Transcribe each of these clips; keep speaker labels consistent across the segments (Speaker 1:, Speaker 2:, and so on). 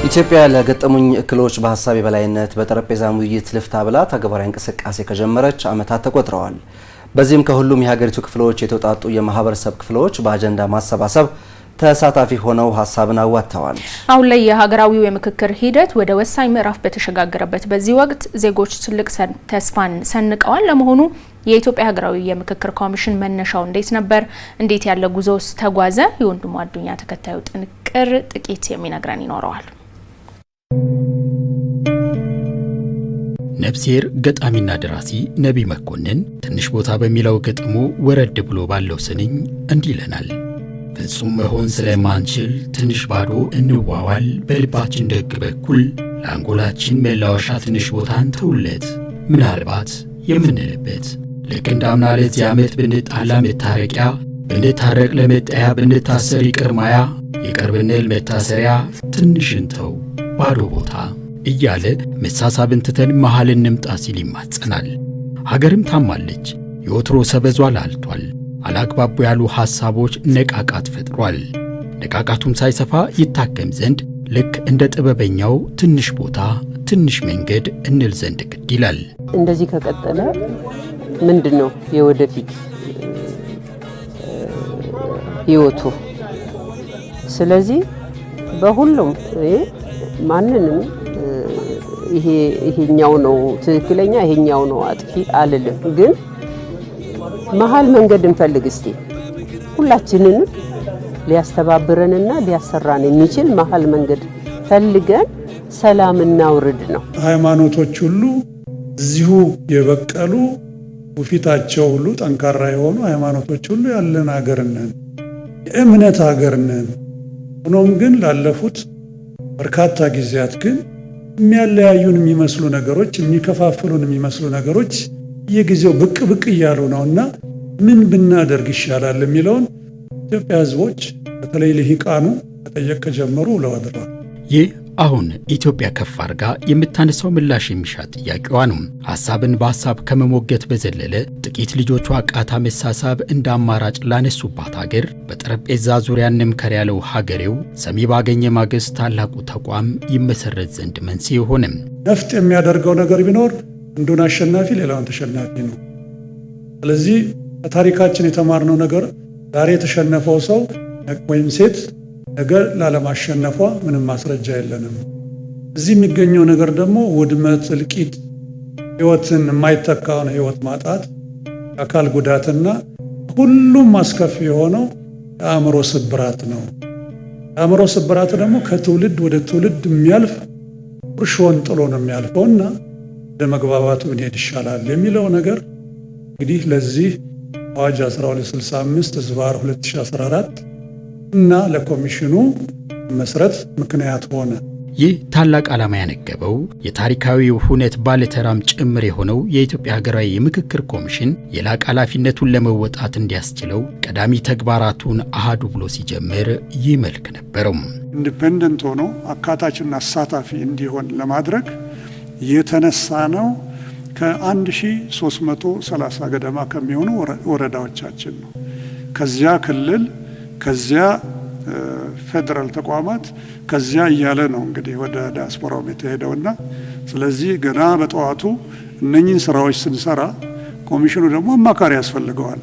Speaker 1: ኢትዮጵያ ለገጠሙኝ እክሎች በሐሳብ የበላይነት በጠረጴዛ ውይይት ልፍታ ብላ ተግባራዊ እንቅስቃሴ ከጀመረች ዓመታት ተቆጥረዋል። በዚህም ከሁሉም የሀገሪቱ ክፍሎች የተውጣጡ የማህበረሰብ ክፍሎች በአጀንዳ ማሰባሰብ ተሳታፊ ሆነው ሐሳብን አዋጥተዋል።
Speaker 2: አሁን ላይ የሀገራዊው የምክክር ሂደት ወደ ወሳኝ ምዕራፍ በተሸጋገረበት በዚህ ወቅት ዜጎች ትልቅ ተስፋን ሰንቀዋል። ለመሆኑ የኢትዮጵያ ሀገራዊ የምክክር ኮሚሽን መነሻው እንዴት ነበር? እንዴት ያለ ጉዞስ ተጓዘ? የወንድሙ አዱኛ ተከታዩ ጥንቅር ጥቂት የሚነግረን ይኖረዋል።
Speaker 3: ነብሴር ገጣሚና ደራሲ ነቢይ መኮንን ትንሽ ቦታ በሚለው ግጥሙ ወረድ ብሎ ባለው ስንኝ እንዲህ ይለናል። ፍጹም መሆን ስለማንችል ትንሽ ባዶ እንዋዋል፣ በልባችን ደግ በኩል ለአንጎላችን መላወሻ ትንሽ ቦታን ተውለት፣ ምናልባት የምንልበት ልክ እንዳምና ለዚህ ዓመት ብንጣላ መታረቂያ፣ ብንታረቅ ለመጣያ፣ ብንታሰር ይቅር ማያ፣ ይቅር ብንል መታሰሪያ፣ ትንሽን ተው ባዶ ቦታ እያለ መሳሳብን ትተን መሃል እንምጣ ሲል ይማጸናል። ሀገርም ታማለች፣ የወትሮ ሰበዟ ላልቷል። አላግባቡ ያሉ ሐሳቦች ነቃቃት ፈጥሯል። ነቃቃቱም ሳይሰፋ ይታከም ዘንድ ልክ እንደ ጥበበኛው ትንሽ ቦታ ትንሽ መንገድ እንል ዘንድ ግድ ይላል።
Speaker 4: እንደዚህ ከቀጠለ ምንድነው የወደፊት ህይወቱ? ስለዚህ በሁሉም ማንንም ይሄኛው ነው ትክክለኛ ይሄኛው ነው አጥፊ አልልም፣ ግን መሃል መንገድ እንፈልግ እስቲ። ሁላችንንም ሊያስተባብረንና ሊያሰራን የሚችል መሃል መንገድ ፈልገን ሰላም እናውርድ ነው።
Speaker 5: ሃይማኖቶች ሁሉ እዚሁ የበቀሉ ውፊታቸው ሁሉ ጠንካራ የሆኑ ሃይማኖቶች ሁሉ ያለን ሀገር ነን፣ የእምነት ሀገር ነን። ሆኖም ግን ላለፉት በርካታ ጊዜያት ግን የሚያለያዩን የሚመስሉ ነገሮች፣ የሚከፋፍሉን የሚመስሉ ነገሮች የጊዜው ብቅ ብቅ እያሉ ነውና ምን ብናደርግ ይሻላል የሚለውን ኢትዮጵያ ሕዝቦች በተለይ ልሂቃኑ መጠየቅ ከጀመሩ ውለው አድረዋል።
Speaker 3: ይህ አሁን ኢትዮጵያ ከፍ አድርጋ የምታነሳው ምላሽ የሚሻ ጥያቄዋ ነው። ሐሳብን በሐሳብ ከመሞገት በዘለለ ጥቂት ልጆቿ ቃታ መሳሳብ እንደ አማራጭ ላነሱባት ሀገር በጠረጴዛ ዙሪያ እንምከር ያለው ሀገሬው ሰሚ ባገኘ ማግስት ታላቁ ተቋም ይመሰረት ዘንድ መንስኤ ሆነም።
Speaker 5: ነፍጥ የሚያደርገው ነገር ቢኖር አንዱን አሸናፊ ሌላውን ተሸናፊ ነው። ስለዚህ ከታሪካችን የተማርነው ነገር ዛሬ የተሸነፈው ሰው ወይም ሴት ነገር ላለማሸነፏ ምንም ማስረጃ የለንም። እዚህ የሚገኘው ነገር ደግሞ ውድመት፣ እልቂት፣ ህይወትን የማይተካውን ህይወት ማጣት፣ አካል ጉዳትና ሁሉም አስከፊ የሆነው የአእምሮ ስብራት ነው። የአእምሮ ስብራት ደግሞ ከትውልድ ወደ ትውልድ የሚያልፍ ቁርሾን ጥሎ ነው የሚያልፈውና ወደ መግባባቱ ብንሄድ ይሻላል የሚለው ነገር እንግዲህ ለዚህ አዋጅ 1265/2014 እና ለኮሚሽኑ መስረት ምክንያት ሆነ።
Speaker 3: ይህ ታላቅ ዓላማ ያነገበው የታሪካዊው ሁነት ባለተራም ጭምር የሆነው የኢትዮጵያ ሀገራዊ የምክክር ኮሚሽን የላቀ ኃላፊነቱን ለመወጣት እንዲያስችለው ቀዳሚ ተግባራቱን አሃዱ ብሎ ሲጀምር ይህ መልክ ነበረው።
Speaker 5: ኢንዲፔንደንት ሆኖ አካታችና አሳታፊ እንዲሆን ለማድረግ የተነሳ ነው። ከ1330 ገደማ ከሚሆኑ ወረዳዎቻችን ነው። ከዚያ ክልል፣ ከዚያ ፌደራል ተቋማት፣ ከዚያ እያለ ነው እንግዲህ ወደ ዲያስፖራው የተሄደውና ስለዚህ ገና በጠዋቱ እነኚህን ስራዎች ስንሰራ ኮሚሽኑ ደግሞ አማካሪ ያስፈልገዋል።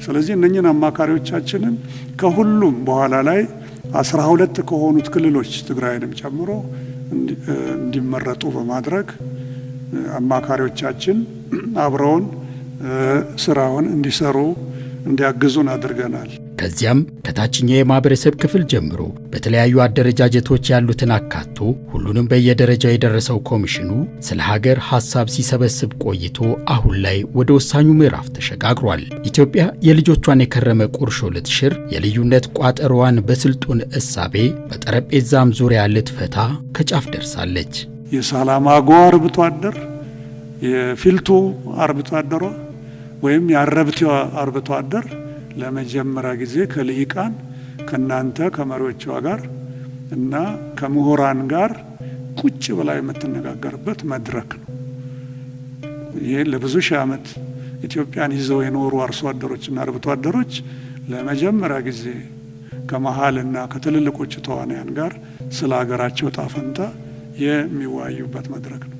Speaker 5: ስለዚህ እነኚህን አማካሪዎቻችንን ከሁሉም በኋላ ላይ 12 ከሆኑት ክልሎች ትግራይንም ጨምሮ እንዲመረጡ በማድረግ አማካሪዎቻችን አብረውን ስራውን እንዲሰሩ እንዲያግዙን አድርገናል።
Speaker 3: ከዚያም ከታችኛው የማህበረሰብ ክፍል ጀምሮ በተለያዩ አደረጃጀቶች ያሉትን አካቶ ሁሉንም በየደረጃው የደረሰው ኮሚሽኑ ስለ ሀገር ሐሳብ ሲሰበስብ ቆይቶ አሁን ላይ ወደ ወሳኙ ምዕራፍ ተሸጋግሯል። ኢትዮጵያ የልጆቿን የከረመ ቁርሾ ልትሽር፣ የልዩነት ቋጠሮዋን በስልጡን እሳቤ በጠረጴዛም ዙሪያ ልትፈታ ከጫፍ ደርሳለች።
Speaker 5: የሳላማጎ አርብቶ አደር፣ የፊልቱ አርብቶ አደሯ ወይም የአረብቲዋ አርብቶ አደር ለመጀመሪያ ጊዜ ከልሂቃን ከናንተ ከመሪዎቿ ጋር እና ከምሁራን ጋር ቁጭ ብላ የምትነጋገርበት መድረክ ነው። ይሄ ለብዙ ሺህ ዓመት ኢትዮጵያን ይዘው የኖሩ አርሶ አደሮችና አርብቶ አደሮች ለመጀመሪያ ጊዜ ከመሃልና ከትልልቆቹ ተዋናያን ጋር ስለ ሀገራቸው ጣፈንታ የሚወያዩበት መድረክ ነው።